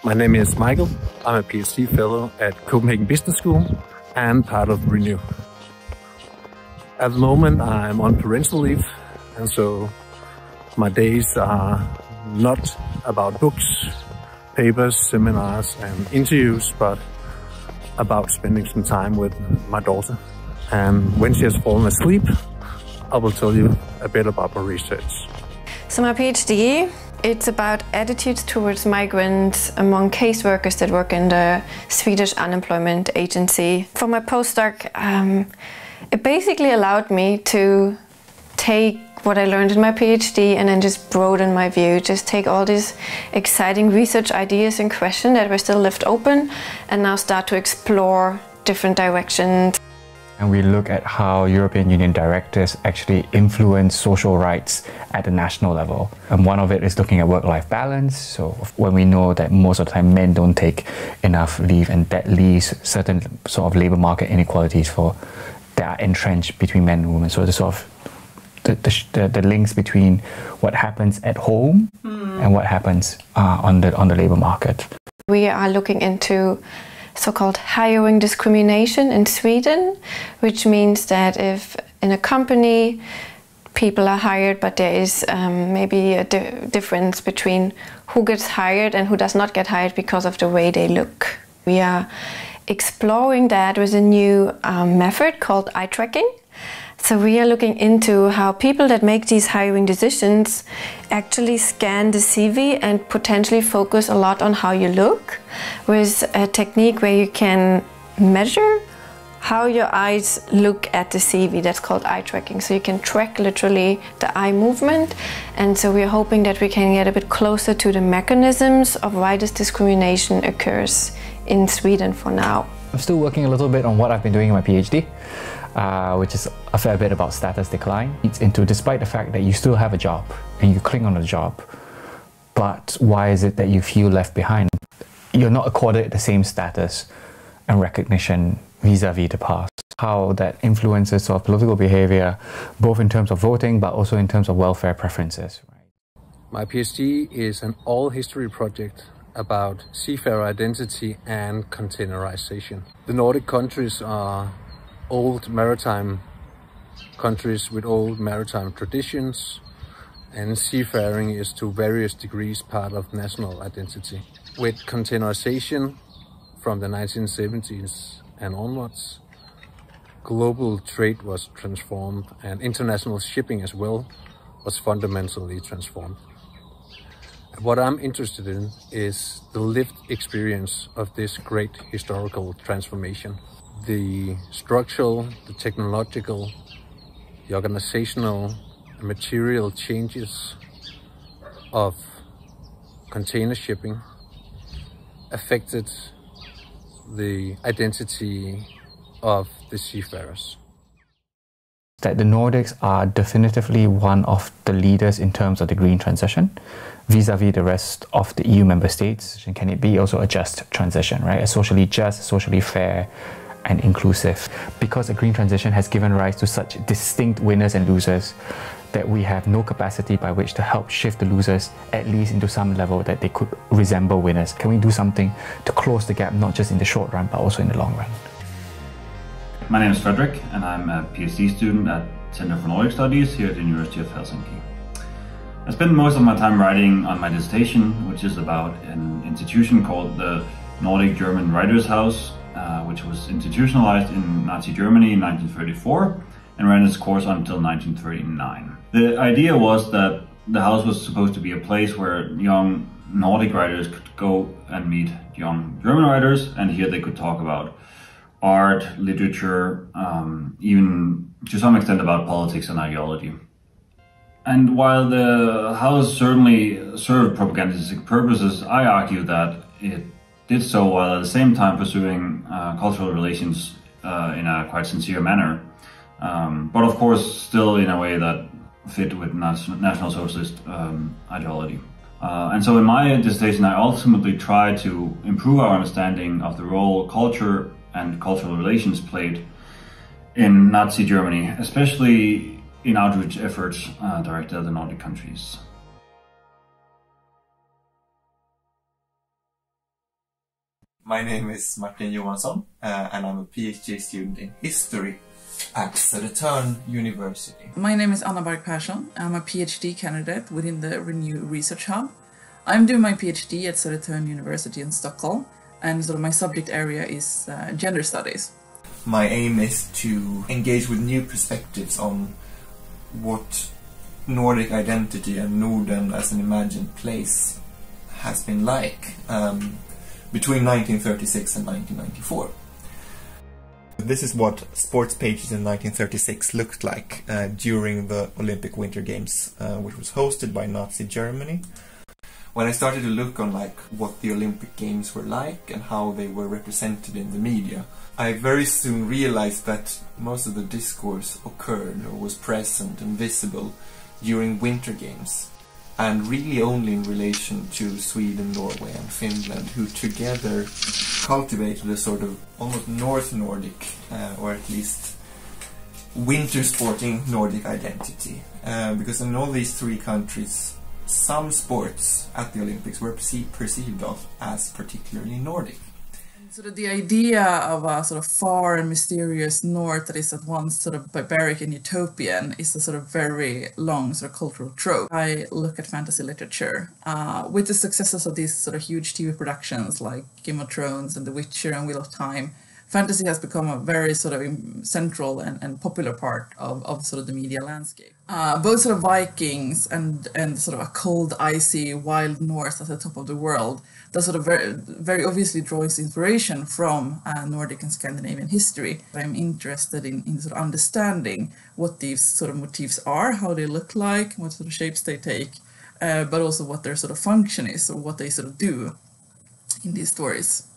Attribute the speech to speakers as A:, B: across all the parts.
A: My name is Michael. I'm a PhD fellow at Copenhagen Business School and part of Renew. At the moment I'm on parental leave, and so my days are not about books, papers, seminars and interviews, but about spending some time with my daughter. And when she has fallen asleep, I will tell you a bit about my research.
B: So my PhD, it's about attitudes towards migrants among caseworkers that work in the Swedish unemployment agency. For my postdoc, it basically allowed me to take what I learned in my PhD and then just broaden my view, just take all these exciting research ideas and questions that were still left open and now start to explore different directions.
C: And we look at how European Union directives actually influence social rights at the national level. And one of it is looking at work-life balance. So when we know that most of the time men don't take enough leave, and that leaves certain sort of labour market inequalities that are entrenched between men and women. So the sort of the links between what happens at home and what happens on the labour market.
B: We are looking into so-called hiring discrimination in Sweden, which means that if in a company people are hired, but there is maybe a difference between who gets hired and who does not get hired because of the way they look. We are exploring that with a new method called eye tracking. So we are looking into how people that make these hiring decisions actually scan the CV and potentially focus a lot on how you look, with a technique where you can measure how your eyes look at the CV. That's called eye tracking. So you can track literally the eye movement. And so we're hoping that we can get a bit closer to the mechanisms of why this discrimination occurs in Sweden for now.
C: I'm still working a little bit on what I've been doing in my PhD. Which is a fair bit about status decline. It's into, despite the fact that you still have a job and you cling on a job, but why is it that you feel left behind? You're not accorded the same status and recognition vis-a-vis the past. How that influences sort of political behavior, both in terms of voting, but also in terms of welfare preferences.
A: My PhD is an all-history project about seafarer identity and containerization. The Nordic countries are old maritime countries with old maritime traditions, and seafaring is to various degrees part of national identity. With containerization from the 1970s and onwards, global trade was transformed and international shipping as well was fundamentally transformed. What I'm interested in is the lived experience of this great historical transformation. The structural, the technological, the organizational and material changes of container shipping affected the identity of the seafarers.
C: That the Nordics are definitively one of the leaders in terms of the green transition vis-a-vis the rest of the EU member states. And can it be also a just transition, right? A socially just, socially fair and inclusive. Because the green transition has given rise to such distinct winners and losers that we have no capacity by which to help shift the losers at least into some level that they could resemble winners. Can we do something to close the gap, not just in the short run, but also in the long run?
D: My name is Frederick, and I'm a PhD student at Center for Nordic Studies here at the University of Helsinki. I spend most of my time writing on my dissertation, which is about an institution called the Nordic German Writers' House, which was institutionalized in Nazi Germany in 1934 and ran its course until 1939. The idea was that the house was supposed to be a place where young Nordic writers could go and meet young German writers, and here they could talk about art, literature, even to some extent about politics and ideology. And while the house certainly served propagandistic purposes, I argue that it did so while at the same time pursuing cultural relations in a quite sincere manner. But of course still in a way that fit with National Socialist ideology. And so in my dissertation I ultimately tried to improve our understanding of the role culture and cultural relations played in Nazi Germany, especially in outreach efforts directed at the Nordic countries.
E: My name is Martin Johansson, and I'm a PhD student in history at Södertörn University.
F: My name is Anna Bark Persson. I'm a PhD candidate within the Renew Research Hub. I'm doing my PhD at Södertörn University in Stockholm, and sort of my subject area is gender studies.
E: My aim is to engage with new perspectives on what Nordic identity and Norden as an imagined place has been like between 1936 and 1994. This is what sports pages in 1936 looked like during the Olympic Winter Games, which was hosted by Nazi Germany. When I started to look on what the Olympic Games were like and how they were represented in the media, I very soon realized that most of the discourse occurred or was present and visible during Winter Games, and really only in relation to Sweden, Norway and Finland, who together cultivated a sort of almost North Nordic, or at least winter sporting Nordic identity. Because in all these three countries, some sports at the Olympics were perceived of as particularly Nordic.
F: Sort of the idea of a sort of far and mysterious north that is at once sort of barbaric and utopian is a sort of very long sort of cultural trope. I look at fantasy literature. With the successes of these sort of huge TV productions like Game of Thrones and The Witcher and Wheel of Time, fantasy has become a very sort of central and popular part of sort of the media landscape. Both sort of Vikings and sort of a cold, icy, wild north at the top of the world, that sort of very obviously draws inspiration from Nordic and Scandinavian history. I'm interested in sort of understanding what these sort of motifs are, how they look like, what sort of shapes they take, but also what their sort of function is, or what they sort of do in these stories.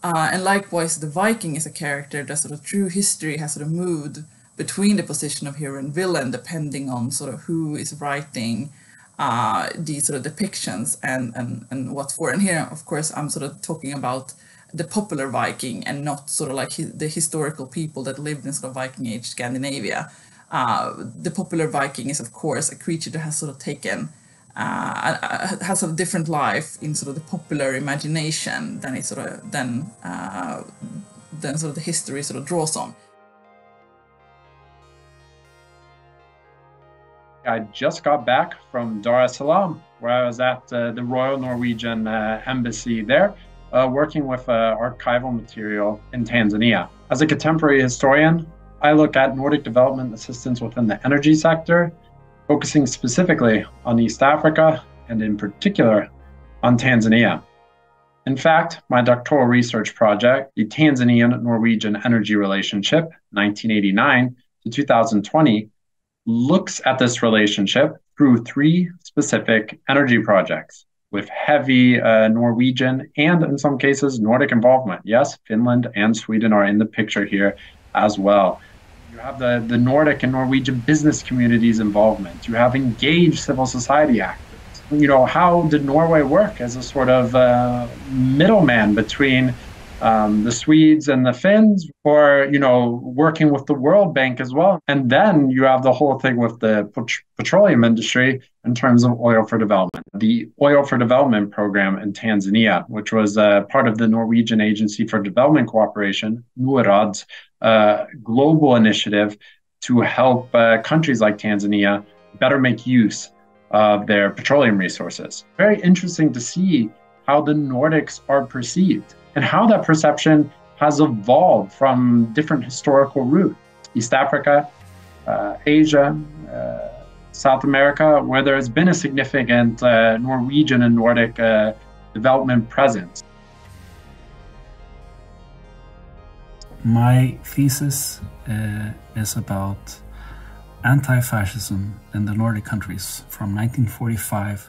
F: And likewise, the Viking is a character that sort of through history has sort of moved between the position of hero and villain, depending on sort of who is writing these sort of depictions and what for. And here, of course, I'm sort of talking about the popular Viking and not sort of like the historical people that lived in sort of Viking Age Scandinavia. The popular Viking is, of course, a creature that has sort of taken has a different life in sort of the popular imagination than it sort of than sort of the history sort of draws on.
G: I just got back from Dar es Salaam, where I was at the Royal Norwegian Embassy there, working with archival material in Tanzania. As a contemporary historian, I look at Nordic development assistance within the energy sector, focusing specifically on East Africa and in particular on Tanzania. In fact, my doctoral research project, the Tanzanian-Norwegian Energy Relationship, 1989 to 2020, looks at this relationship through three specific energy projects with heavy Norwegian and in some cases Nordic involvement. Yes, Finland and Sweden are in the picture here as well. You have the Nordic and Norwegian business communities involvement. You have engaged civil society actors. You know, how did Norway work as a sort of middleman between the Swedes and the Finns, or, you know, working with the World Bank as well? And then you have the whole thing with the petroleum industry in terms of oil for development. The Oil for Development program in Tanzania, which was part of the Norwegian Agency for Development Cooperation, NORAD's global initiative to help countries like Tanzania better make use of their petroleum resources. Very interesting to see how the Nordics are perceived and how that perception has evolved from different historical roots. East Africa, Asia, South America, where there has been a significant Norwegian and Nordic development presence.
H: My thesis is about anti-fascism in the Nordic countries from 1945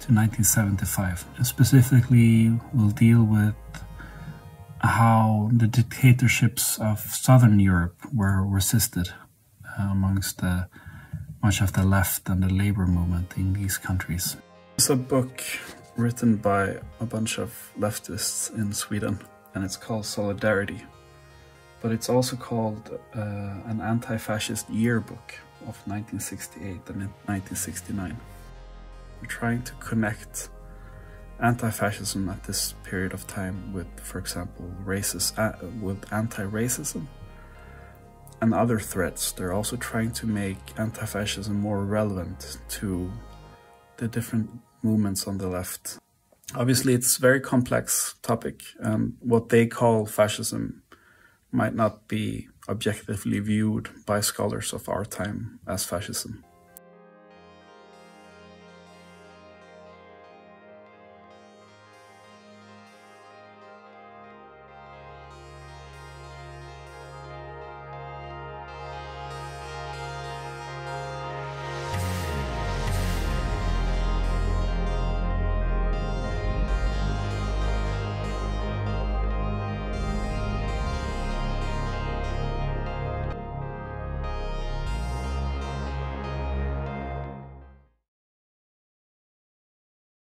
H: to 1975. Specifically, we'll deal with how the dictatorships of Southern Europe were resisted amongst much of the left and the labor movement in these countries. It's a book written by a bunch of leftists in Sweden, and it's called Solidarity. But it's also called an anti-fascist yearbook of 1968 and 1969. We're trying to connect anti-fascism at this period of time with, for example, with anti-racism and other threats. They're also trying to make anti-fascism more relevant to the different movements on the left. Obviously, it's a very complex topic, and what they call fascism might not be objectively viewed by scholars of our time as fascism.